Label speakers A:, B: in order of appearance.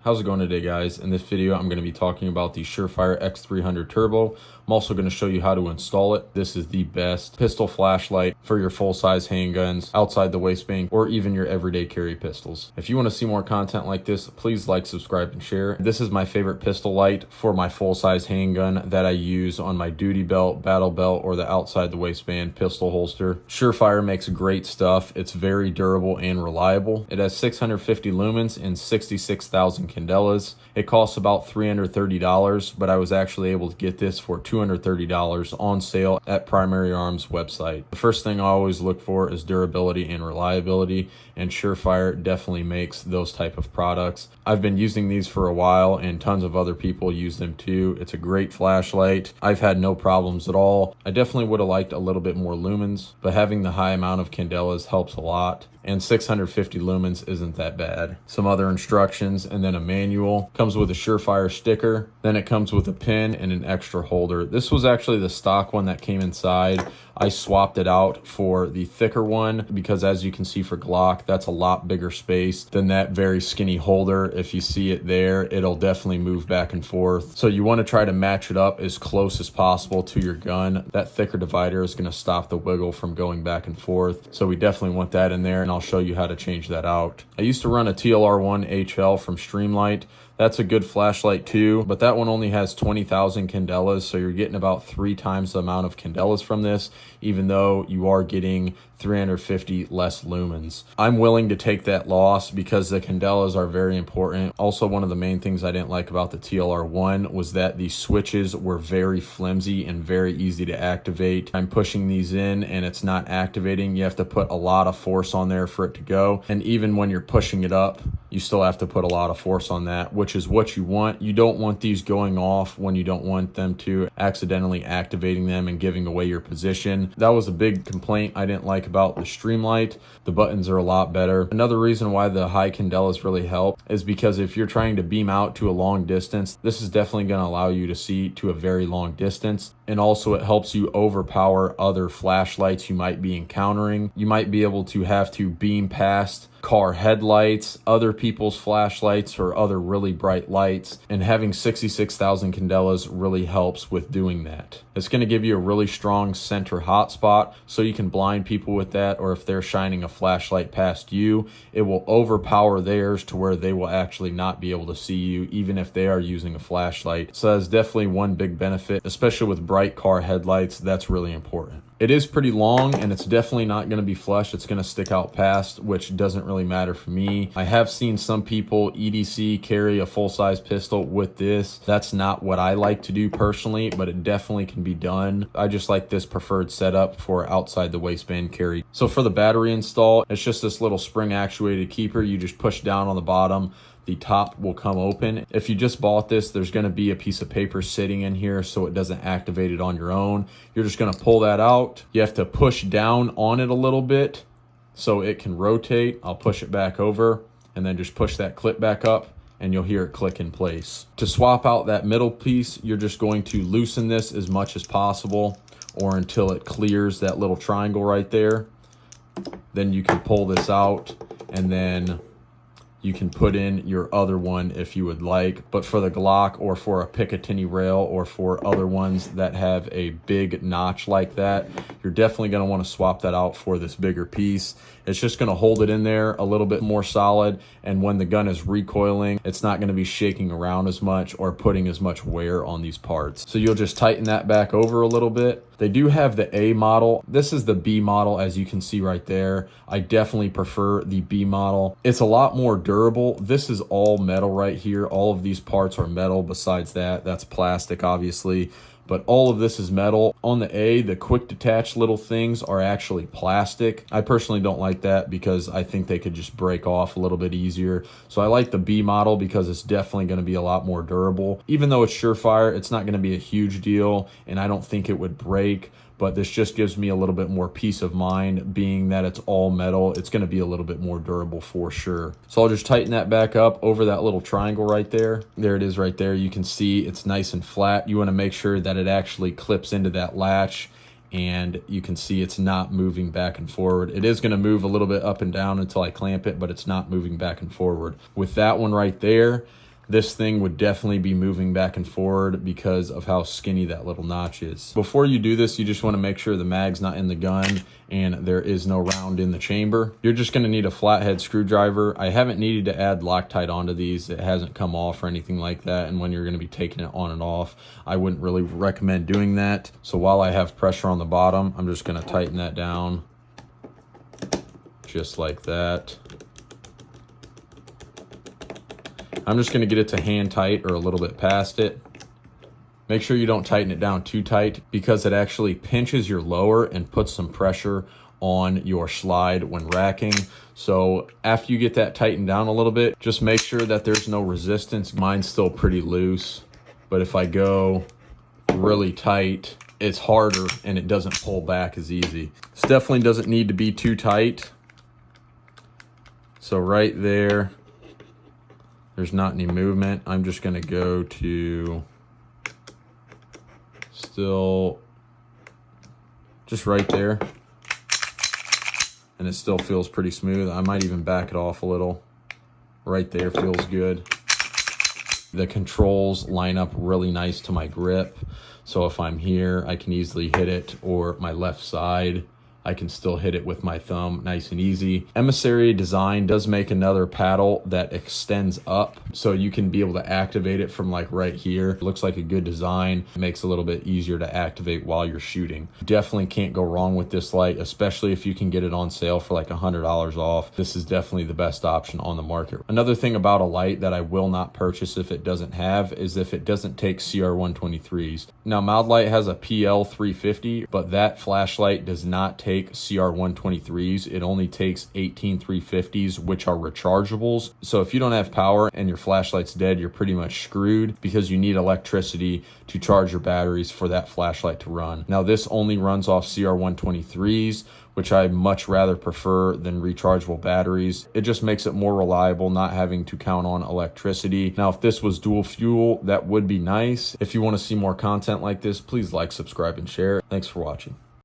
A: How's it going today, guys? In this video, I'm going to be talking about the SureFire X300 Turbo. I'm also going to show you how to install it. This is the best pistol flashlight for your full-size handguns, outside the waistband, or even your everyday carry pistols. If you want to see more content like this, please like, subscribe, and share. This is my favorite pistol light for my full-size handgun that I use on my duty belt, battle belt, or the outside the waistband pistol holster. SureFire makes great stuff. It's very durable and reliable. It has 650 lumens and 66,000 candelas. It costs about $330, but I was actually able to get this for $230 on sale at Primary Arms website. The first thing I always look for is durability and reliability, and SureFire definitely makes those type of products. I've been using these for a while, and tons of other people use them too. It's a great flashlight. I've had no problems at all. I definitely would have liked a little bit more lumens, but having the high amount of candelas helps a lot. And 650 lumens isn't that bad. Some other instructions and then a manual. Comes with a SureFire sticker. Then it comes with a pin and an extra holder. This was actually the stock one that came inside. I swapped it out for the thicker one because, as you can see for Glock, that's a lot bigger space than that very skinny holder. If you see it there, it'll definitely move back and forth. So you want to try to match it up as close as possible to your gun. That thicker divider is going to stop the wiggle from going back and forth. So we definitely want that in there, and I'll show you how to change that out. I used to run a TLR1 HL from Streamlight. That's a good flashlight too, but that one only has 20,000 candelas, so you're getting about 3 times the amount of candelas from this, even though you are getting 350 less lumens. I'm willing to take that loss because the candelas are very important. Also, one of the main things I didn't like about the TLR1 was that the switches were very flimsy and very easy to activate. I'm pushing these in and it's not activating. You have to put a lot of force on there for it to go, and even when you're pushing it up, you still have to put a lot of force on that, which is what you want. You don't want these going off when you don't want them to, accidentally activating them and giving away your position. That was a big complaint I didn't like about the Streamlight. The buttons are a lot better. Another reason why the high candelas really help is because if you're trying to beam out to a long distance, this is definitely going to allow you to see to a very long distance. And also it helps you overpower other flashlights you might be encountering. You might be able to have to beam past car headlights, other people's flashlights, or other really bright lights, and having 66,000 candelas really helps with doing that. It's going to give you a really strong center hotspot, so you can blind people with that, or if they're shining a flashlight past you, it will overpower theirs to where they will actually not be able to see you, even if they are using a flashlight. So that's definitely one big benefit, especially with bright car headlights. That's really important. It is pretty long, and it's definitely not going to be flush. It's going to stick out past, which doesn't really matter for me. I have seen some people EDC carry a full-size pistol with this. That's not what I like to do personally, but it definitely can be done. I just like this preferred setup for outside the waistband carry. So for the battery install, it's just this little spring actuated keeper. You just push down on the bottom. The top will come open. If you just bought this, there's going to be a piece of paper sitting in here so it doesn't activate it on your own. You're just going to pull that out. You have to push down on it a little bit so it can rotate. I'll push it back over and then just push that clip back up, and you'll hear it click in place. To swap out that middle piece, you're just going to loosen this as much as possible, or until it clears that little triangle right there. Then you can pull this out, and then you can put in your other one if you would like. But for the Glock, or for a Picatinny rail, or for other ones that have a big notch like that, you're definitely going to want to swap that out for this bigger piece. It's just going to hold it in there a little bit more solid, and when the gun is recoiling, it's not going to be shaking around as much or putting as much wear on these parts. So you'll just tighten that back over a little bit. They do have the A model. This is the B model, as you can see right there. I definitely prefer the B model. It's a lot more durable. This is all metal right here. All of these parts are metal. Besides that, that's plastic, obviously. But all of this is metal. On the A, the quick detach little things are actually plastic. I personally don't like that because I think they could just break off a little bit easier. So I like the B model because it's definitely going to be a lot more durable. Even though it's SureFire, it's not going to be a huge deal, and I don't think it would break. But this just gives me a little bit more peace of mind, being that it's all metal. It's going to be a little bit more durable for sure. So I'll just tighten that back up over that little triangle right there. There it is right there. You can see it's nice and flat. You want to make sure that it actually clips into that latch, and you can see it's not moving back and forward. It is going to move a little bit up and down until I clamp it, but it's not moving back and forward. With that one right there, this thing would definitely be moving back and forward because of how skinny that little notch is. Before you do this, you just want to make sure the mag's not in the gun and there is no round in the chamber. You're just going to need a flathead screwdriver. I haven't needed to add Loctite onto these. It hasn't come off or anything like that. And when you're going to be taking it on and off, I wouldn't really recommend doing that. So while I have pressure on the bottom, I'm just going to tighten that down just like that. I'm just going to get it to hand tight or a little bit past it. Make sure you don't tighten it down too tight because it actually pinches your lower and puts some pressure on your slide when racking. So after you get that tightened down a little bit, just make sure that there's no resistance. Mine's still pretty loose, but if I go really tight, it's harder and it doesn't pull back as easy. This definitely doesn't need to be too tight. So right there, there's not any movement. I'm just gonna go to still just right there. And it still feels pretty smooth. I might even back it off a little. Right there feels good. The controls line up really nice to my grip. So if I'm here, I can easily hit it, or my left side, I can still hit it with my thumb nice and easy. Emissary Design does make another paddle that extends up, so you can be able to activate it from like right here. It looks like a good design. It makes it a little bit easier to activate while you're shooting. Definitely can't go wrong with this light, especially if you can get it on sale for like $100 off. This is definitely the best option on the market. Another thing about a light that I will not purchase if it doesn't have is if it doesn't take CR123s. Now, Mildlight has a PL350, but that flashlight does not take CR123s. It only takes 18350s, which are rechargeables. So if you don't have power and your flashlight's dead, you're pretty much screwed because you need electricity to charge your batteries for that flashlight to run. Now, this only runs off CR123s, which I much rather prefer than rechargeable batteries. It just makes it more reliable, not having to count on electricity. Now, if this was dual fuel, that would be nice. If you want to see more content like this, please like, subscribe, and share. Thanks for watching.